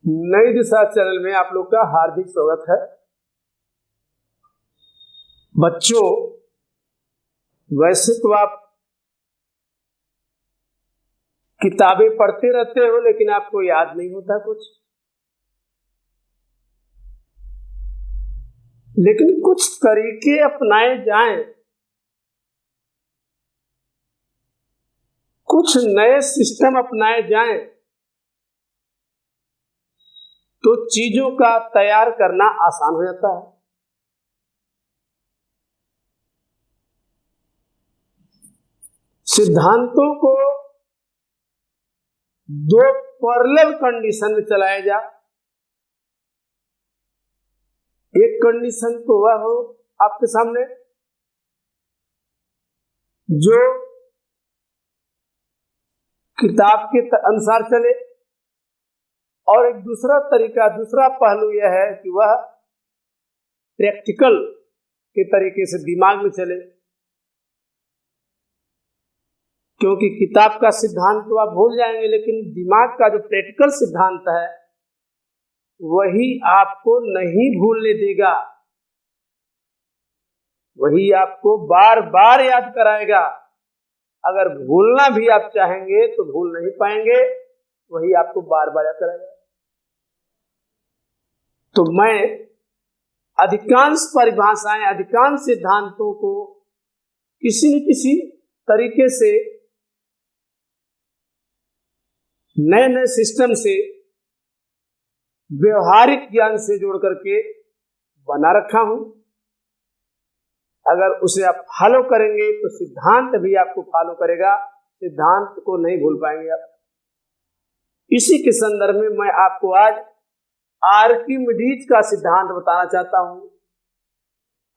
नई दिशा चैनल में आप लोग का हार्दिक स्वागत है। बच्चों, वैसे तो आप किताबें पढ़ते रहते हो, लेकिन आपको याद नहीं होता कुछ। लेकिन कुछ तरीके अपनाए जाएं, कुछ नए सिस्टम अपनाए जाएं, तो चीजों का तैयार करना आसान हो जाता है। सिद्धांतों को दो पैरेलल कंडीशन में चलाया जा। एक कंडीशन तो वह हो आपके सामने जो किताब के अनुसार चले, और एक दूसरा तरीका, दूसरा पहलू यह है कि वह प्रैक्टिकल के तरीके से दिमाग में चले। क्योंकि किताब का सिद्धांत तो आप भूल जाएंगे, लेकिन दिमाग का जो प्रैक्टिकल सिद्धांत है वही आपको नहीं भूलने देगा, वही आपको बार बार याद कराएगा। अगर भूलना भी आप चाहेंगे तो भूल नहीं पाएंगे, वही आपको बार बार याद कराएगा। तो मैं अधिकांश परिभाषाएं, अधिकांश सिद्धांतों को किसी न किसी तरीके से नए नए सिस्टम से, व्यवहारिक ज्ञान से जोड़ करके बना रखा हूं। अगर उसे आप फॉलो करेंगे तो सिद्धांत भी आपको फॉलो करेगा, सिद्धांत को नहीं भूल पाएंगे आप। इसी के संदर्भ में मैं आपको आज आर्किमिडीज का सिद्धांत बताना चाहता हूं।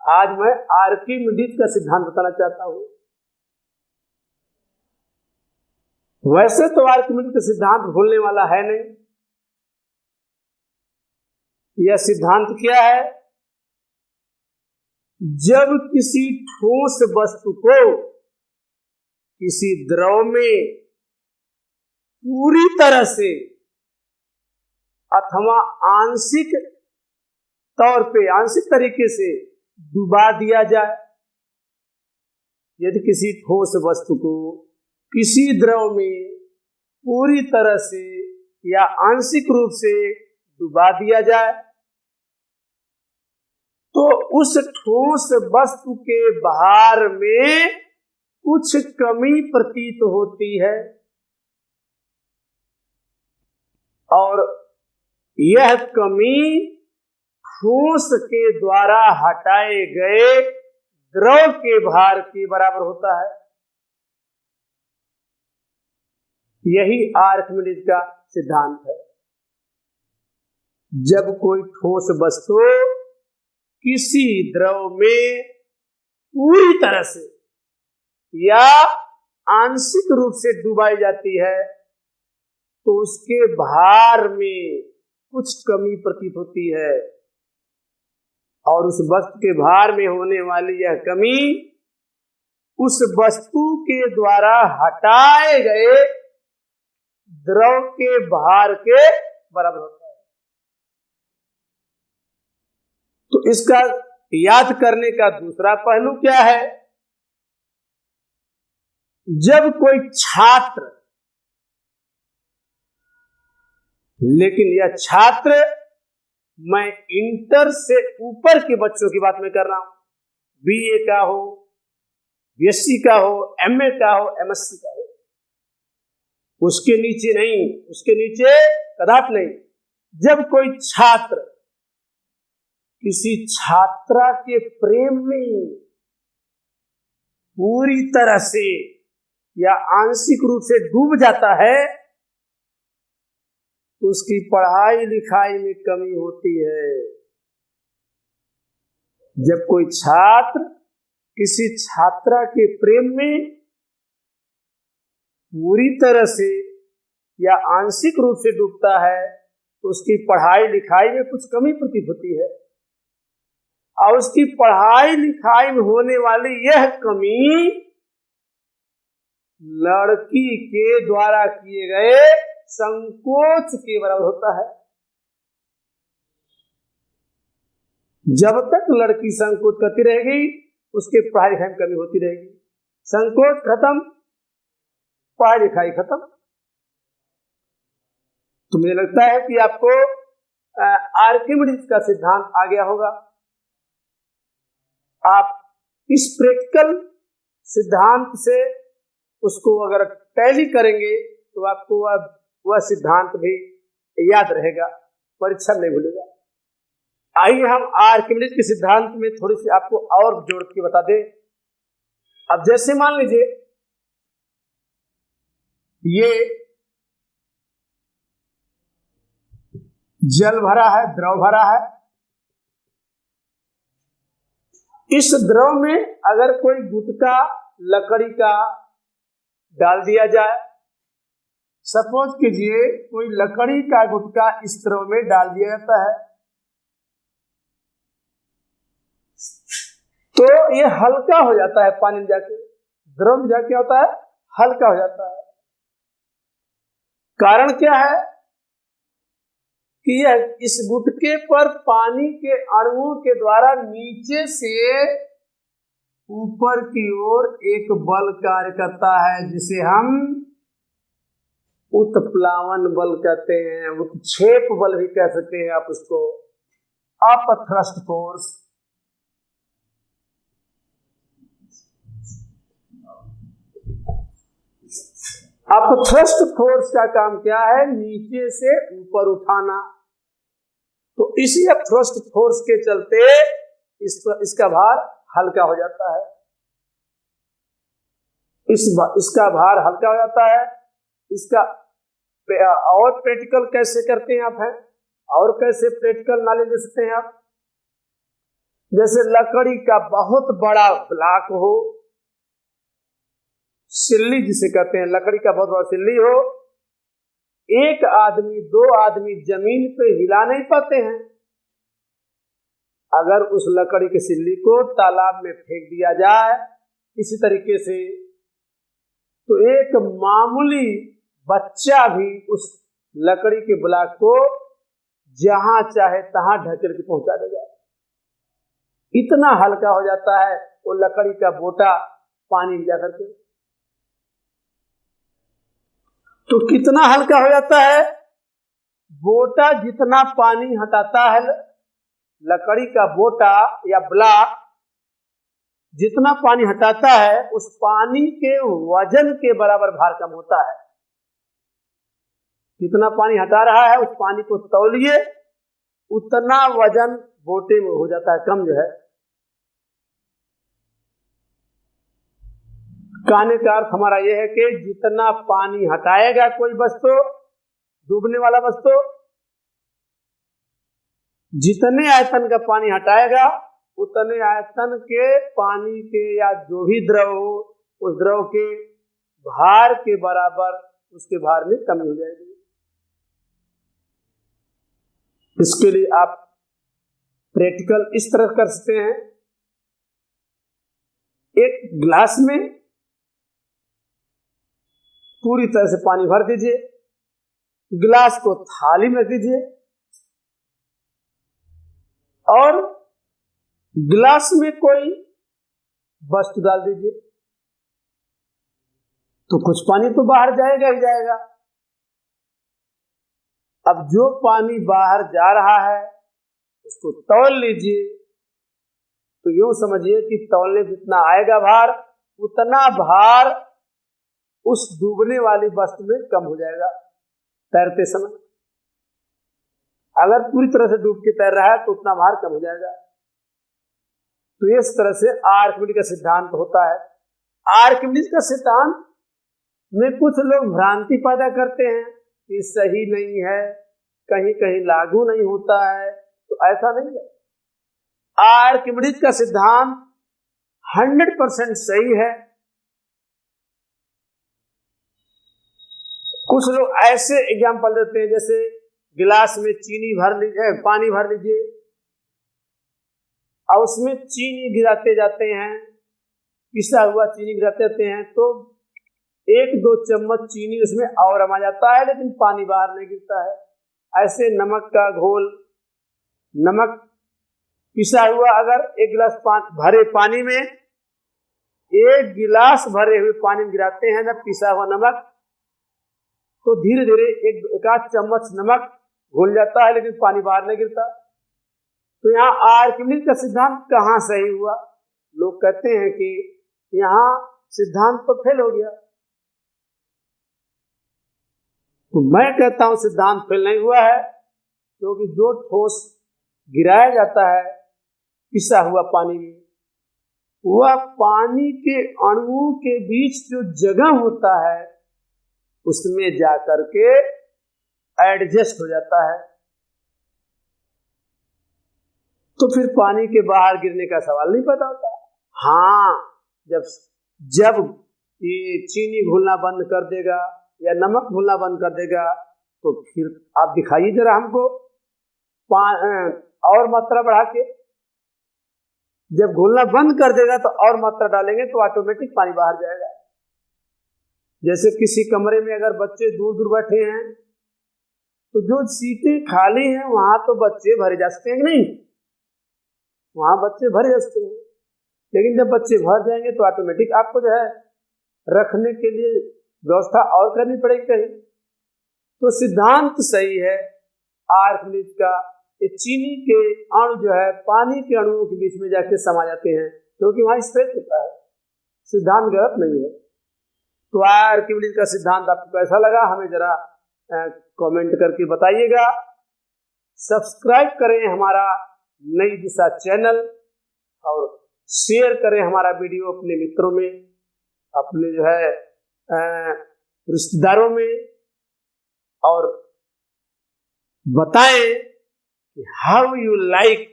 आज मैं आर्किमिडीज का सिद्धांत बताना चाहता हूं। वैसे तो आर्किमिडीज का सिद्धांत भूलने वाला है नहीं। यह सिद्धांत क्या है? जब किसी ठोस वस्तु को किसी द्रव में पूरी तरह से अथवा आंशिक तौर पे, आंशिक तरीके से डुबा दिया जाए। यदि किसी ठोस वस्तु को किसी द्रव में पूरी तरह से या आंशिक रूप से डुबा दिया जाए, तो उस ठोस वस्तु के भार में कुछ कमी प्रतीत होती है, और यह कमी ठोस के द्वारा हटाए गए द्रव के भार के बराबर होता है। यही आर्किमिडीज का सिद्धांत है। जब कोई ठोस वस्तु किसी द्रव में पूरी तरह से या आंशिक रूप से डुबाई जाती है, तो उसके भार में कुछ कमी प्रतीत होती है, और उस वस्तु के भार में होने वाली यह कमी उस वस्तु के द्वारा हटाए गए द्रव के भार के बराबर होता है। तो इसका याद करने का दूसरा पहलू क्या है? जब कोई छात्र, लेकिन यह छात्र, मैं इंटर से ऊपर के बच्चों की बात में कर रहा हूं, बीए का हो, बीएससी का हो, एमए का हो, एमएससी का हो, उसके नीचे नहीं, उसके नीचे कदापि नहीं। जब कोई छात्र किसी छात्रा के प्रेम में पूरी तरह से या आंशिक रूप से डूब जाता है, तो उसकी पढ़ाई लिखाई में कमी होती है। जब कोई छात्र किसी छात्रा के प्रेम में पूरी तरह से या आंशिक रूप से डूबता है, तो उसकी पढ़ाई लिखाई में कुछ कमी प्रतीत होती है, और उसकी पढ़ाई लिखाई में होने वाली यह कमी लड़की के द्वारा किए गए संकोच के बराबर होता है। जब तक लड़की संकोच करती रहेगी उसके पढ़ाई लिखाई में कमी होती रहेगी। संकोच खत्म, पढ़ाई लिखाई खत्म। तो मुझे लगता है कि आपको आर्किमिडीज का सिद्धांत आ गया होगा। आप इस प्रैक्टिकल सिद्धांत से उसको अगर टैली करेंगे तो आपको वह सिद्धांत भी याद रहेगा, परीक्षा नहीं भूलेगा। आइए हम आर्किमिडीज के सिद्धांत में थोड़ी सी आपको और जोड़ के बता दें। अब जैसे मान लीजिए ये जल भरा है, द्रव भरा है। इस द्रव में अगर कोई गुटका लकड़ी का डाल दिया जाए, सपोज कीजिए कोई लकड़ी का गुटका इस द्रव में डाल दिया जाता है, तो ये हल्का हो जाता है, पानी में जाके द्रव में जाके होता है हल्का हो जाता है। कारण क्या है कि यह इस गुटके पर पानी के अणुओं के द्वारा नीचे से ऊपर की ओर एक बल कार्य करता है, जिसे हम उत्प्लावन बल कहते हैं, उत्क्षेप बल भी कह सकते हैं आप उसको, अपथ्रस्ट फोर्स। अपथ्रस्ट फोर्स का काम क्या है? नीचे से ऊपर उठाना। तो इसी अपथ्रस्ट फोर्स के चलते इसका भार हल्का हो जाता है। इसका भार हल्का हो जाता है। इसका और प्रैक्टिकल कैसे करते हैं आप है, और कैसे प्रैक्टिकल नॉलेज दे सकते हैं आप? जैसे लकड़ी का बहुत बड़ा ब्लॉक हो, सिल्ली जिसे कहते हैं, लकड़ी का बहुत बड़ा सिल्ली हो, एक आदमी दो आदमी जमीन पे हिला नहीं पाते हैं। अगर उस लकड़ी के सिल्ली को तालाब में फेंक दिया जाए किसी तरीके से, तो एक मामूली बच्चा भी उस लकड़ी के ब्लॉक को जहां चाहे तहां ढकेल के पहुंचा देगा। इतना हल्का हो जाता है वो लकड़ी का बोटा पानी में जाकर के। तो कितना हल्का हो जाता है? बोटा जितना पानी हटाता है, लकड़ी का बोटा या ब्लॉक जितना पानी हटाता है, उस पानी के वजन के बराबर भार कम होता है। कितना पानी हटा रहा है उस पानी को तौलिए, उतना वजन बोटे में हो जाता है कम। जो है कहने का अर्थ हमारा यह है कि जितना पानी हटाएगा कोई वस्तु, डूबने वाला वस्तु, जितने आयतन का पानी हटाएगा उतने आयतन के पानी के या जो भी द्रव हो, उस द्रव के भार के बराबर उसके भार में कमी हो जाएगी। इसके लिए आप प्रैक्टिकल इस तरह कर सकते हैं। एक गिलास में पूरी तरह से पानी भर दीजिए, गिलास को थाली में रख दीजिए और गिलास में कोई वस्तु डाल दीजिए, तो कुछ पानी तो बाहर जाएगा ही जाएगा। अब जो पानी बाहर जा रहा है उसको तौल लीजिए, तो यूं समझिए कि तौलने जितना आएगा भार, उतना भार उस डूबने वाली वस्तु में कम हो जाएगा तैरते समय। अगर पूरी तरह से डूब के तैर रहा है तो उतना भार कम हो जाएगा। तो इस तरह से आर्किमिडीज का सिद्धांत होता है। आर्किमिडीज का सिद्धांत में कुछ लोग भ्रांति पैदा करते हैं कि सही नहीं है, कहीं कहीं लागू नहीं होता है, तो ऐसा नहीं है। आर्किमिडीज का सिद्धांत 100% सही है। कुछ लोग ऐसे एग्जाम्पल देते हैं, जैसे गिलास में चीनी भर लीजिए, पानी भर लीजिए और उसमें चीनी गिराते जाते हैं, पिसा हुआ चीनी गिराते जाते हैं, तो 1-2 चम्मच चीनी उसमें और रमा जाता है, लेकिन पानी बाहर नहीं गिरता है। ऐसे नमक का घोल, नमक पिसा हुआ अगर एक गिलास भरे पानी में, एक गिलास भरे हुए पानी में गिराते हैं ना पिसा हुआ नमक, तो धीरे धीरे एक आध चम्मच नमक घुल जाता है, लेकिन पानी बाहर नहीं गिरता। तो यहाँ आर्किमिडीज का सिद्धांत कहाँ सही हुआ? लोग कहते हैं कि यहाँ सिद्धांत तो फेल हो गया। तो मैं कहता हूं सिद्धांत फेल नहीं हुआ है, क्योंकि जो ठोस गिराया जाता है पिसा हुआ पानी में, वह पानी के अणुओं के बीच जो जगह होता है उसमें जाकर के एडजस्ट हो जाता है। तो फिर पानी के बाहर गिरने का सवाल नहीं पैदा होता। हाँ, जब ये चीनी घुलना बंद कर देगा या नमक घुलना बंद कर देगा, तो फिर आप दिखाइए जरा हमको और मात्रा बढ़ा के। जब घुलना बंद कर देगा तो और मात्रा डालेंगे तो ऑटोमेटिक पानी बाहर जाएगा। जैसे किसी कमरे में अगर बच्चे दूर दूर बैठे हैं, तो जो सीटें खाली हैं वहां तो बच्चे भरे जा सकते हैं, नहीं वहां बच्चे भरे जा सकते हैं, लेकिन जब बच्चे भर जाएंगे तो ऑटोमेटिक आपको जो है रखने के लिए व्यवस्था और करनी पड़ेगी कहीं। तो सिद्धांत सही है आर्किमिडीज का, ये चीनी के अणु जो है पानी के अणुओं के बीच में जाके समा जाते हैं, क्योंकि वहां स्पेस होता है। सिद्धांत गलत नहीं है। तो आर्किमिडीज का सिद्धांत आपको कैसा लगा हमें जरा कमेंट करके बताइएगा। सब्सक्राइब करें हमारा नई दिशा चैनल और शेयर करें हमारा वीडियो अपने मित्रों में, अपने जो है रिश्तेदारों में, और बताएं कि how you like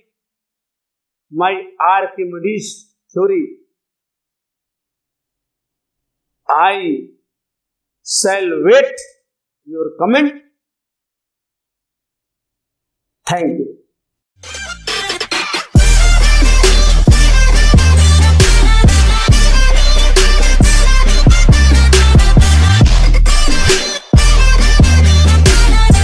my Archimedes theory. I shall wait your comment. Thank you.